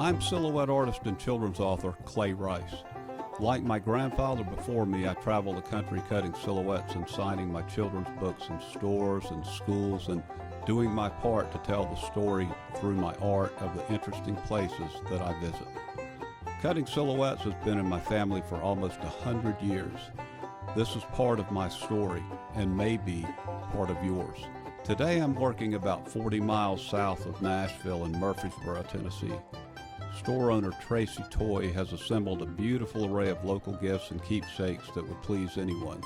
I'm silhouette artist and children's author Clay Rice. Like my grandfather before me, I travel the country cutting silhouettes and signing my children's books in stores and schools and doing my part to tell the story through my art of the interesting places that I visit. Cutting silhouettes has been in my family for almost 100 years. This is part of my story and may be part of yours. Today I'm working about 40 miles south of Nashville in Murfreesboro, Tennessee. Store owner Tracy Toy has assembled a beautiful array of local gifts and keepsakes that would please anyone.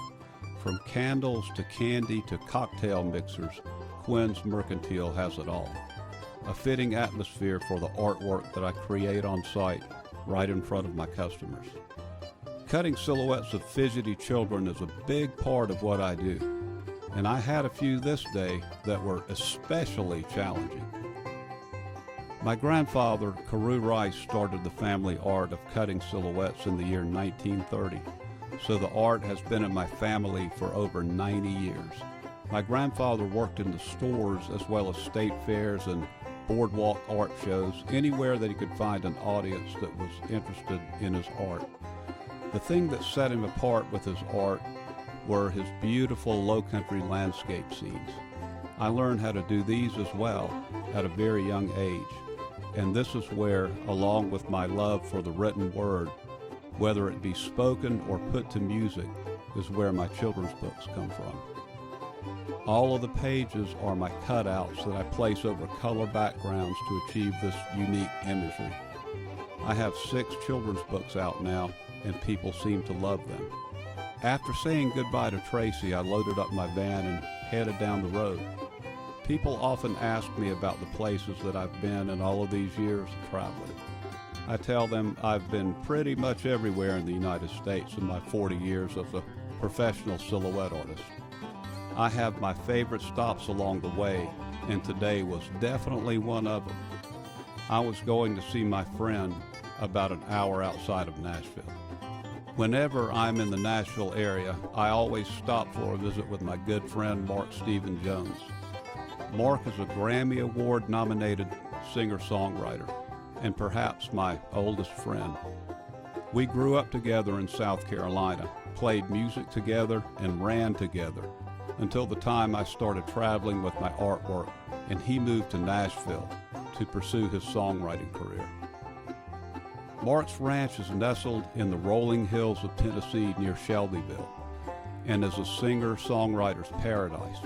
From candles to candy to cocktail mixers, Quinn's Mercantile has it all. A fitting atmosphere for the artwork that I create on site right in front of my customers. Cutting silhouettes of fidgety children is a big part of what I do, and I had a few this day that were especially challenging. My grandfather, Carew Rice, started the family art of cutting silhouettes in the year 1930, so the art has been in my family for over 90 years. My grandfather worked in the stores as well as state fairs and boardwalk art shows, anywhere that he could find an audience that was interested in his art. The thing that set him apart with his art were his beautiful low-country landscape scenes. I learned how to do these as well at a very young age. And this is where, along with my love for the written word, whether it be spoken or put to music, is where my children's books come from. All of the pages are my cutouts that I place over color backgrounds to achieve this unique imagery. I have 6 children's books out now, and people seem to love them. After saying goodbye to Tracy, I loaded up my van and headed down the road. People often ask me about the places that I've been in all of these years of traveling. I tell them I've been pretty much everywhere in the United States in my 40 years as a professional silhouette artist. I have my favorite stops along the way, and today was definitely one of them. I was going to see my friend about an hour outside of Nashville. Whenever I'm in the Nashville area, I always stop for a visit with my good friend Mark Stephen Jones. Mark is a Grammy Award nominated singer-songwriter and perhaps my oldest friend. We grew up together in South Carolina, played music together, and ran together until the time I started traveling with my artwork and he moved to Nashville to pursue his songwriting career. Mark's ranch is nestled in the rolling hills of Tennessee near Shelbyville and is a singer-songwriter's paradise.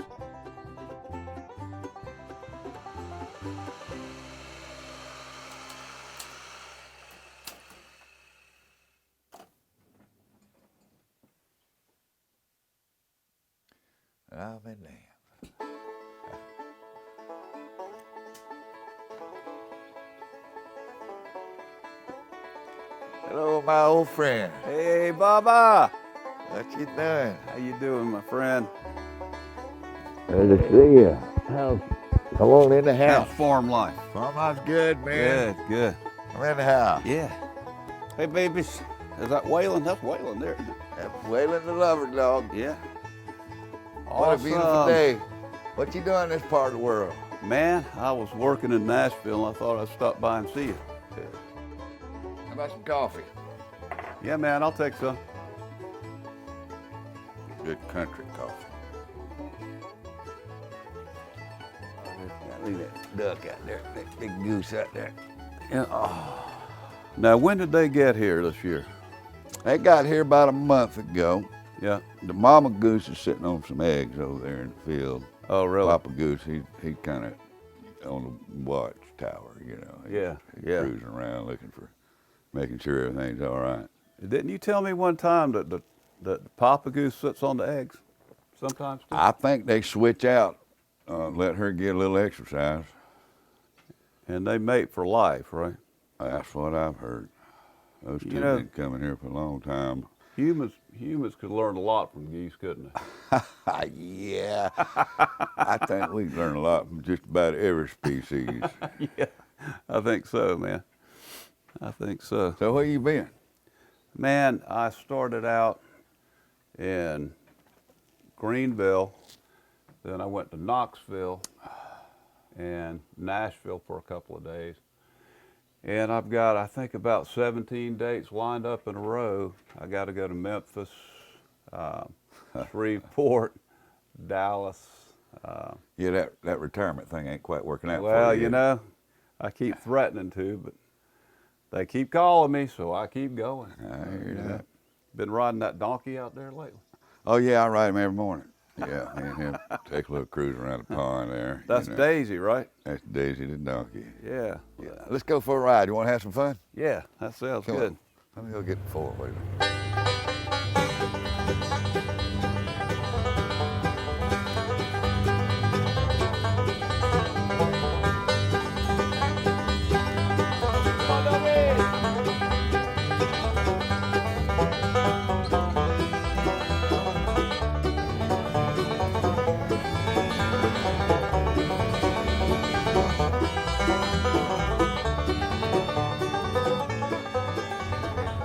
I'll be damned. Hello, my old friend. Hey, Baba. What you doing? How you doing, my friend? Good to see you. Come on in the How's house. farm life? Farm life's good, man. Good. I'm in the house. Yeah. Hey, babies. Is that Waylon? That's Waylon there. That's Waylon the lover dog. Yeah. What a beautiful day. What you doing in this part of the world? Man, I was working in Nashville and I thought I'd stop by and see you. How about some coffee? Yeah, man, I'll take some. Good country coffee. Leave that duck out there, that big goose out there. Yeah. Oh. Now, when did they get here this year? They got here about a month ago. Yeah. The mama goose is sitting on some eggs over there in the field. Oh, really? Papa goose, he kind of on the watchtower, you know. Yeah, He's yeah. cruising around making sure everything's all right. Didn't you tell me one time that the Papa Goose sits on the eggs sometimes too? I think they switch out, let her get a little exercise. And they mate for life, right? That's what I've heard. Those two know- been coming here for a long time. Humans could learn a lot from geese, couldn't they? Yeah, I think we can learn a lot from just about every species. Yeah, I think so, man. I think so. So where you been? Man, I started out in Greenville, then I went to Knoxville and Nashville for a couple of days. And I've got, I think, about 17 dates lined up in a row. I got to go to Memphis, uh, Shreveport, Dallas. Yeah, that retirement thing ain't quite working out for you. Well, is you it? know, I keep threatening to, but they keep calling me, so I keep going. I hear You know. that. Been riding that donkey out there lately? Oh yeah, I ride him every morning. Yeah, me and him take a little cruise around the pond there. That's Daisy, right? That's Daisy the donkey. Yeah. Yeah. Let's go for a ride. You want to have some fun? Yeah, that sounds Come good. on. Let me go get the four-wheeler.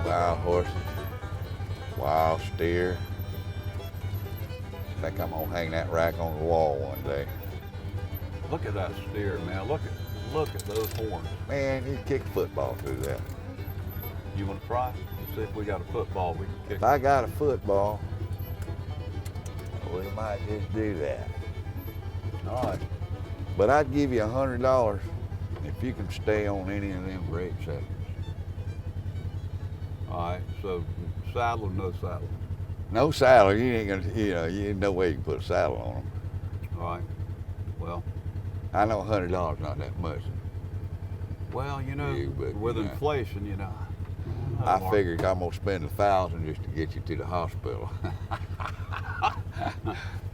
Wild horses, wild steer. I think I'm gonna hang that rack on the wall one day. Look at that steer, man. Look at those horns. Man, you kick a football through that. You want to try? Let's see if we got a football we can kick. If I got a football, we might just do that. All right. But I'd give you $100 if you can stay on any of them brake settings. All right. So saddle or no saddle? No saddle, you ain't gonna, you ain't no way you can put a saddle on them. All right. Well, I know $100 not that much. you know, Yeah, but, with you know. inflation, you know. I figured I'm gonna spend $1,000 just to get you to the hospital.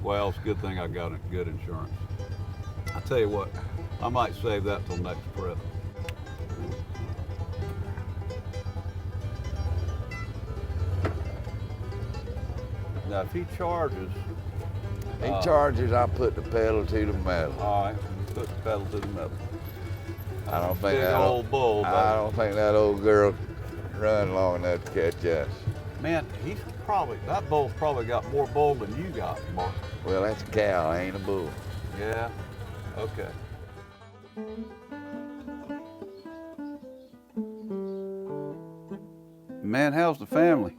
Well, it's a good thing I got good insurance. I tell you what, I might save that till next trip. Now, if he charges, He charges, I put the pedal to the metal. all right, put the pedal to the metal. I don't think Big that old bull, I buddy. don't think that old girl can run long enough to catch us. Man, that bull's probably got more bull than you got, Mark. Well, that's a cow, ain't a bull. Yeah, okay. Man, how's the family?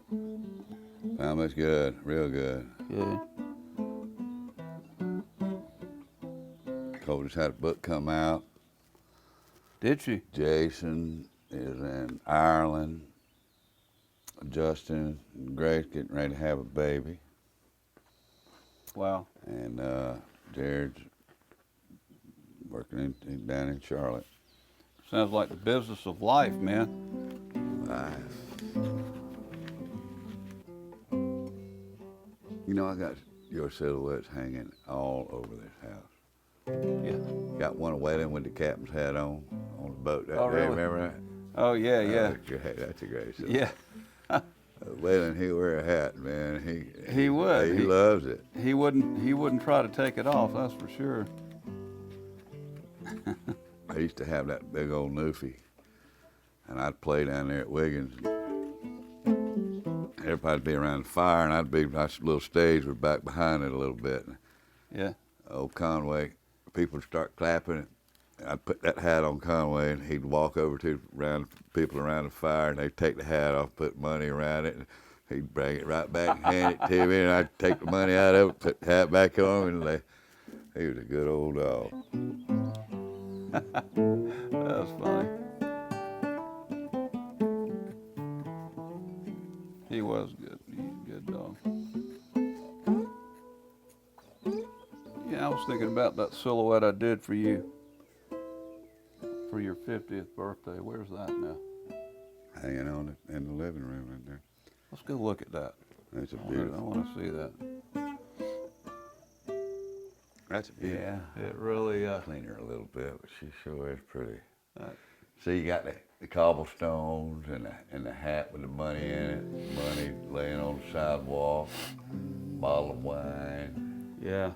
Family's good, real good. Yeah. Cole just had a book come out. Did she? Jason is in Ireland. Justin and Grace getting ready to have a baby. Wow. And Jared's working down in Charlotte. Sounds like the business of life, man. You know, I got your silhouettes hanging all over this house. Yeah. Got one wailing with the captain's hat on the boat that Oh, day. really? Remember that? Oh, yeah, yeah. That's a great silhouette. Yeah. Whalen, he wear a hat, man. He would. He loves it. He wouldn't try to take it off, that's for sure. I used to have that big old Newfie, and I'd play down there at Wiggins. Everybody'd be around the fire, and I'd be, my little stage was back behind it a little bit. Yeah. Old Conway, people would start clapping. I'd put that hat on Conway, and he'd walk over to people around the fire, and they'd take the hat off, put money around it, and he'd bring it right back and hand it to me, and I'd take the money out of it, put the hat back on, and he was a good old dog. That's funny. He was good. He's a good dog. Yeah, I was thinking about that silhouette I did for you for your 50th birthday. Where's that now? Hanging on in the living room right there. Let's go look at that. That's a I beautiful. want to see that. That's a beautiful. Yeah, it really. Clean her a little bit, but she sure is pretty. Uh, See, you got the cobblestones and the hat with the money in it. Money laying on the sidewalk. Bottle of wine. yeah,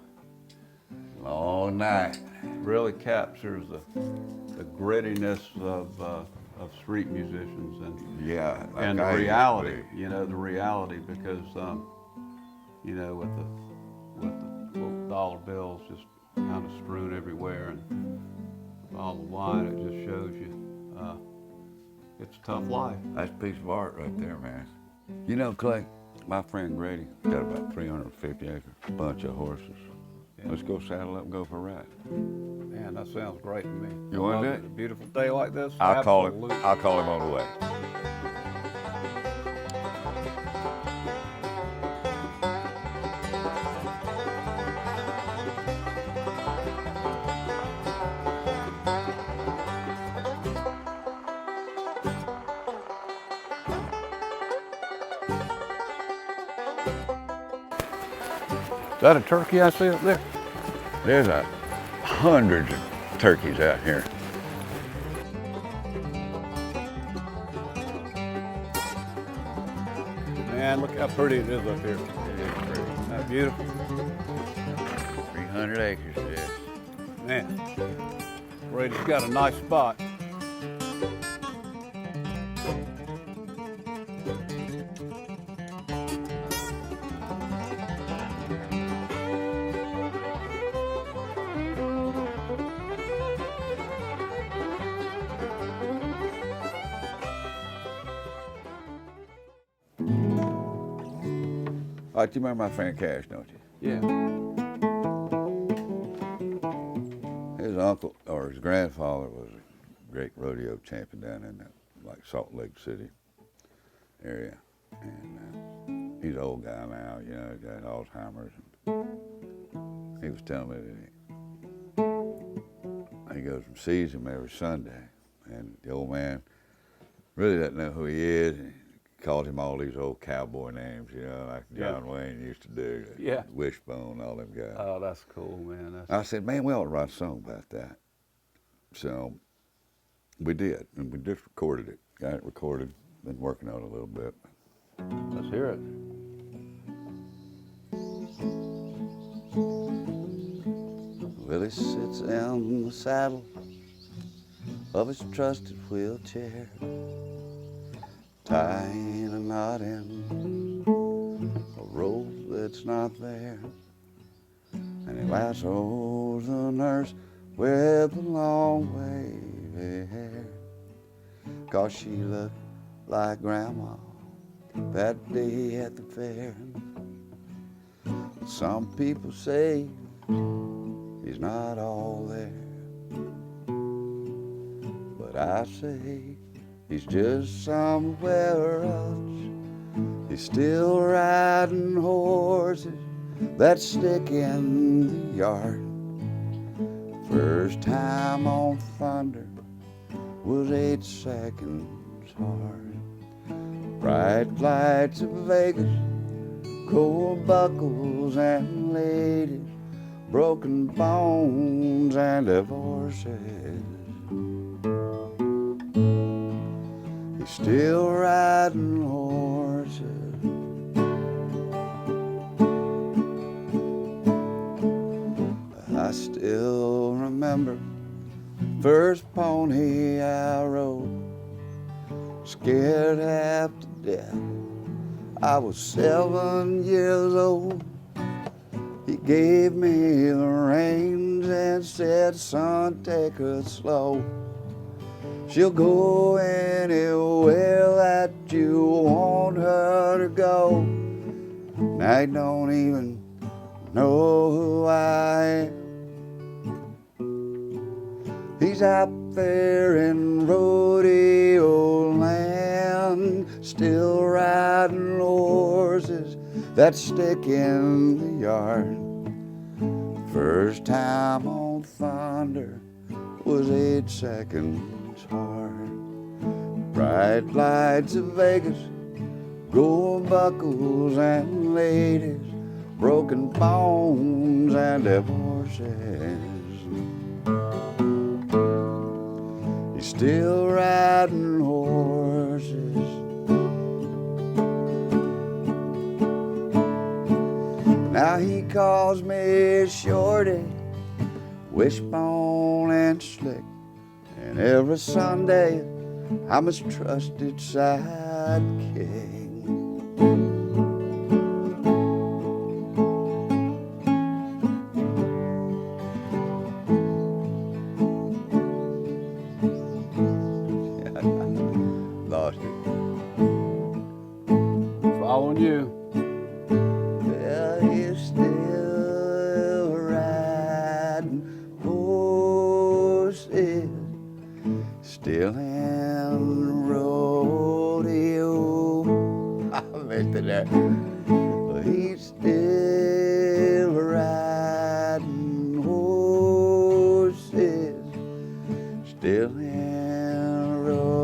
Long night. really captures the grittiness of street musicians Yeah. like and the I used to reality. be. You know, the reality because you know with the little dollar bills just kind of strewn everywhere and all the wine, it just shows you It's a tough life. That's a piece of art right there, man. You know, Clay, my friend Grady got about 350 acres, a bunch of horses. Yeah. Let's go saddle up and go for a ride. Man, that sounds great to me. You wanna I love do it. it? A beautiful day like this. I'll call Absolutely. him. I'll call him on the way. Is that a turkey I see up there? There's hundreds of turkeys out here. Man, look how pretty it is up here. It is pretty. Isn't that beautiful? 300 acres it is. Man, Brady's got a nice spot. All right, you remember my friend Cash, don't you? Yeah. His uncle or his grandfather was a great rodeo champion down in that, like Salt Lake City area, and he's an old guy now. You know, he's got Alzheimer's. And he was telling me that he goes and sees him every Sunday, and the old man really doesn't know who he is. And he calls him all these old cowboy names, you know, like John Wayne used to do. Yeah. Wishbone, all them guys. Oh, that's cool, man. That's... I said, man, we ought to write a song about that. So we did, and we just recorded it. Got it recorded, been working on it a little bit. Let's hear it. Willie sits in the saddle of his trusted wheelchair, tying a knot in a rope that's not there. And he lassos the nurse with the long wavy hair, 'cause she looked like Grandma that day at the fair. Some people say he's not all there, but I say he's just somewhere else. He's still riding horses that stick in the yard. First time on Thunder was 8 seconds hard. Bright lights of Vegas, gold buckles and ladies, broken bones and divorces. He's still riding horses. I still remember first pony I rode, scared half to death. I was 7 years old. He gave me the reins and said, son, take her slow. She'll go anywhere that you want her to go. And I don't even know who I am. He's out there in rodeo land, still riding horses that stick in the yard. First time on Thunder was 8 seconds hard. Bright lights of Vegas, gold buckles and ladies, broken bones and divorces. He's still riding horses. Now he calls me Shorty, Wishbone and Slick, and every Sunday I'm his trusted sidekick. you. Well, he's still riding horses, still in the rodeo. I missed it there. Well, he's still riding horses, still in the rodeo.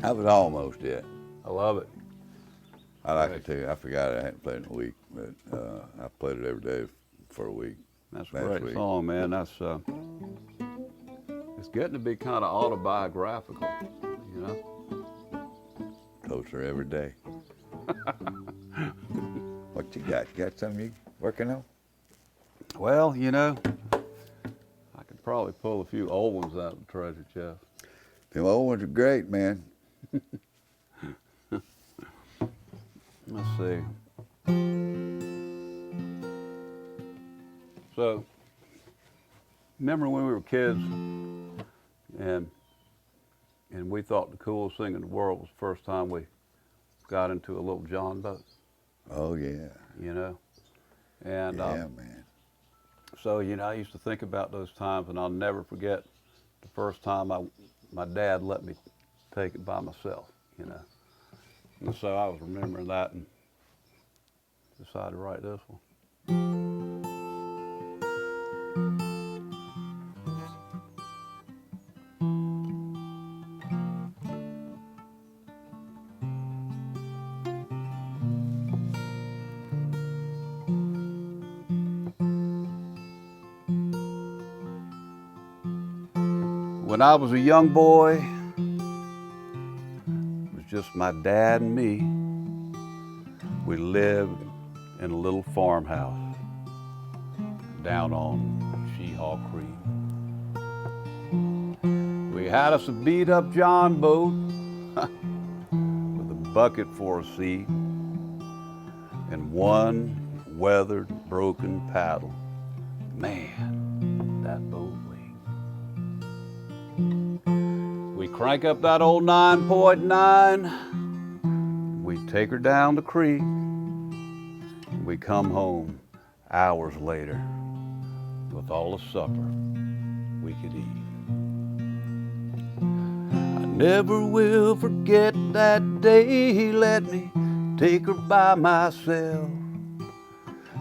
That was almost it. I love it. I like it too. I forgot I hadn't played in a week, but I played it every day for a week. That's a last great week. song, man. That's it's getting to be kind of autobiographical, you know. Closer every day. What you got? You got something you working on? Well, you know, I could probably pull a few old ones out of the treasure chest. Them old ones are great, man. Let's see. So, remember when we were kids, and we thought the coolest thing in the world was the first time we got into a little John boat, Oh yeah. you know? And Yeah, man. so, you know, I used to think about those times, and I'll never forget the first time my dad let me take it by myself, you know. And so I was remembering that and decided to write this one. When I was a young boy, it was just my dad and me. We lived in a little farmhouse down on Sheehaw Creek. We had us a beat up John boat with a bucket for a seat and one weathered, broken paddle. Man, that boat leaked. We crank up that old 9.9. We take her down the creek. We come home hours later with all the supper we could eat. I never will forget that day he let me take her by myself.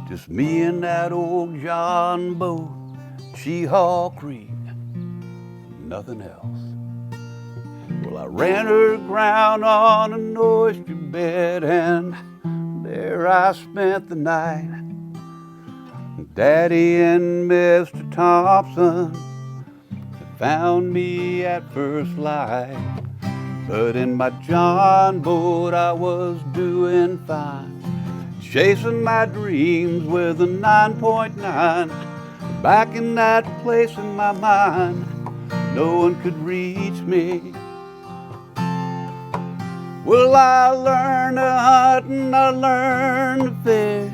Just me and that old John boat, Sheehaw Creek, nothing else. Well, I ran her aground on an oyster bed, and there I spent the night. Daddy and Mr. Thompson found me at first light, but in my John boat I was doing fine, chasing my dreams with a 9.9. Back in that place in my mind, no one could reach me. Well, I learned to hunt and I learned to fish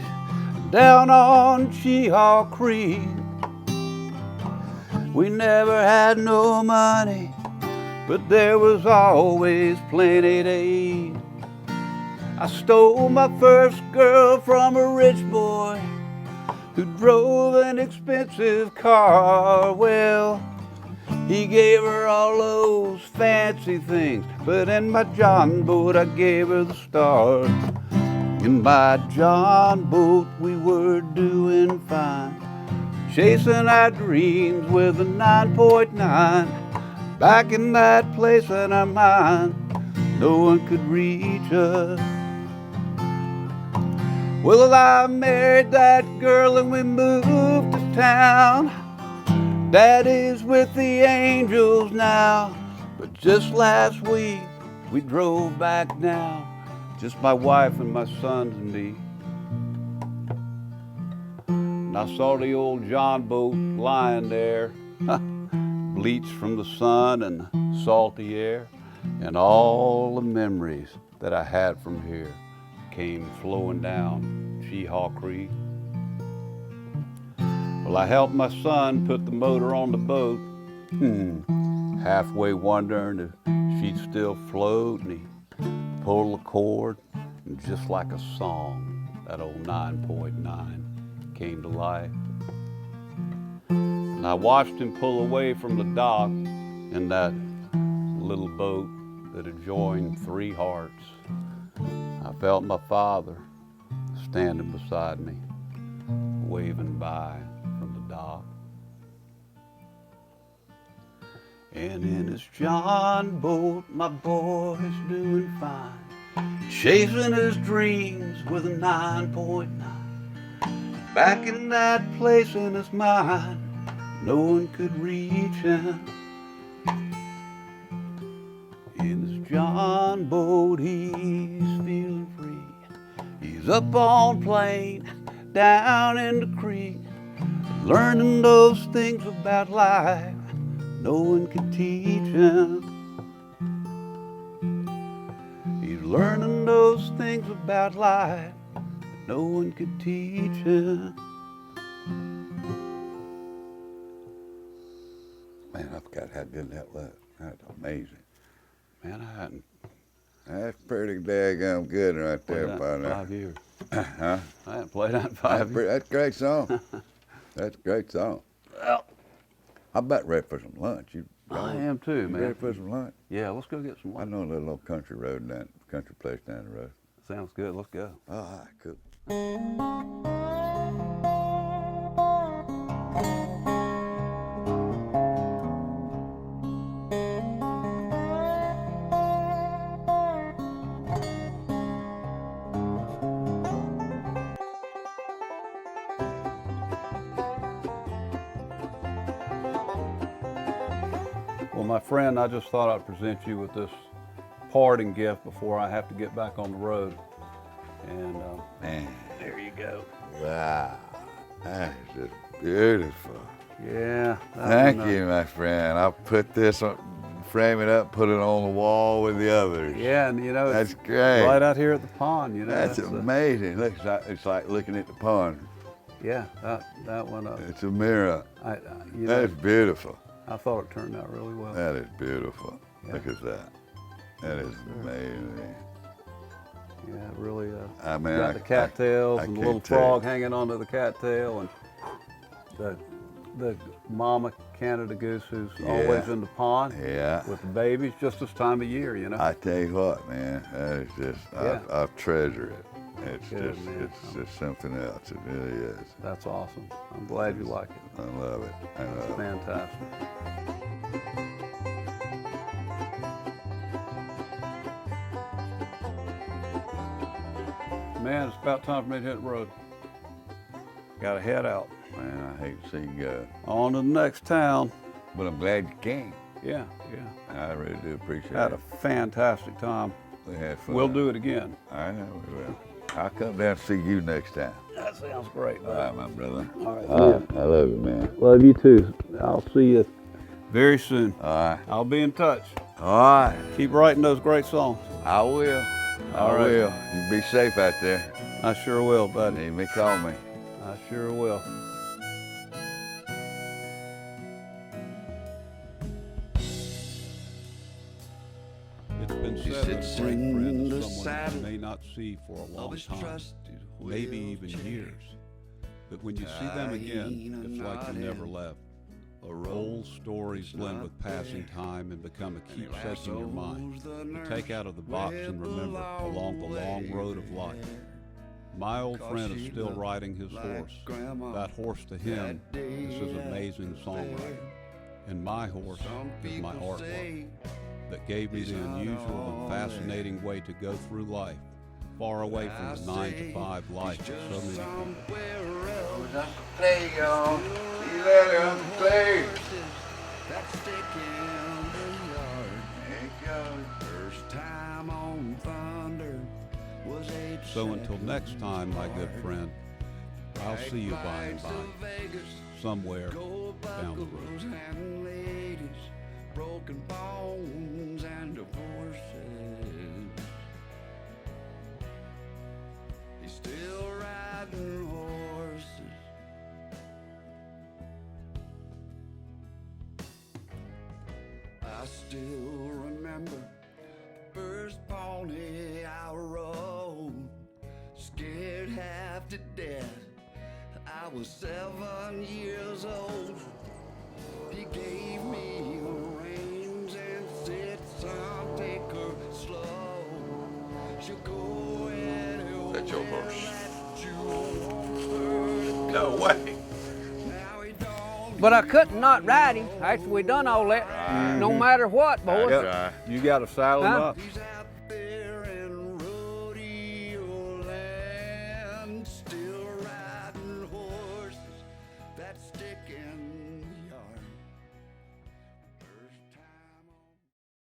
down on Sheehaw Creek. We never had no money, but there was always plenty to eat. I stole my first girl from a rich boy who drove an expensive car. Well, he gave her all those fancy things, but in my John boat I gave her the stars. In my John boat we were doing fine, chasing our dreams with a 9.9. Back in that place in our mind, no one could reach us. Well, I married that girl and we moved to town. Daddy's with the Angels now, but just last week we drove back now, just my wife and my sons and me. And I saw the old John boat lying there, bleached from the sun and salty air, and all the memories that I had from here came flowing down Cheehaw Creek. Well, I helped my son put the motor on the boat, halfway wondering if she'd still float, and he pulled the cord, and just like a song, that old 9.9 came to life. And I watched him pull away from the dock in that little boat that had joined three hearts. I felt my father standing beside me, waving by from the dock. And in his John boat, my boy's doing fine, chasing his dreams with a 9.9. Back in that place in his mind, no one could reach him. In his John boat, he's feeling free. He's up on plain, down in the creek, learning those things about life no one could teach him. He's learning those things about life no one could teach him. Man, I forgot how good that was. That's amazing. Man, I hadn't That's pretty daggum good right played there, that in partner. 5 years. Huh? I hadn't played that in 5 years. That's a great song. That's a great song. Well, I'm about ready for some lunch. I am too, You man. ready for some lunch? Yeah, let's go get some I lunch. know a little old country place down the road. Sounds good. Let's go. All right, cool. Well, my friend, I just thought I'd present you with this parting gift before I have to get back on the road. And Man, there you go. wow. That is just beautiful. Yeah. that Thank one, you, my friend. I'll put this on, frame it up, put it on the wall with the others. Yeah, and you know, That's it's great. right out here at the pond. You know, That's the- amazing. It's like looking at the pond. yeah, that one. It's a mirror. You know, That's beautiful. I thought it turned out really well. That is beautiful. Yeah. Look at that. That is amazing. Yeah, it really. I mean, got the cattails I and the can't little tell you. frog hanging onto the cattail, and the mama Canada goose who's always in the pond Yeah. with the babies, just this time of year, you know. I tell you what, man, that is just, Yeah. I treasure it. It's Good, just, man. it's just something else. It really is. That's awesome. I'm glad you like it. I love it. I It's love it. fantastic. Man, it's about time for me to hit the road. Gotta head out. Man, I hate to see you go, On to the next town. but I'm glad you came. Yeah, yeah. I really do appreciate Had a it. fantastic time. We had fun. We'll do it again. I know we will. I'll come down and see you next time. That sounds great. All right, my brother. All right. I love you, man. Love you too. I'll see you very soon. All right. I'll be in touch. All right. Keep writing those great songs. I will. All I right. will. You be safe out there. I sure will, buddy. Need me, call me. I sure will. It's been He said that a sits great in friend the is someone saddle you may not see for a of long his time, trusted maybe even wheelchair. years. But when you see them again, it's like you never left. Old stories blend with passing time and become a keepsake in your mind. You take out of the box and remember along the long road of life. My old friend is still riding his horse. That horse to him is his amazing songwriter. And my horse is my artwork that gave me the unusual and fascinating way to go through life, far away from the 9-to-5 life of so many people. Uncle Clay, y'all. See you later, Uncle Clay. That stick in the yard. There you go. First time on Thunder was age So until next time, my good friend, I'll see you by and by, somewhere down the road. And ladies, broken bones and divorces. He's still riding horses. I still remember the first pony I rode, scared half to death. I was 7 years old. He gave me the reins and said, "Son, take her slow. She'll go anywhere That's your horse. that you want her to No way. Now he don't But I couldn't not ride him after we done all that. No matter what, boys. That's right. You got to saddle him Huh? up. He's out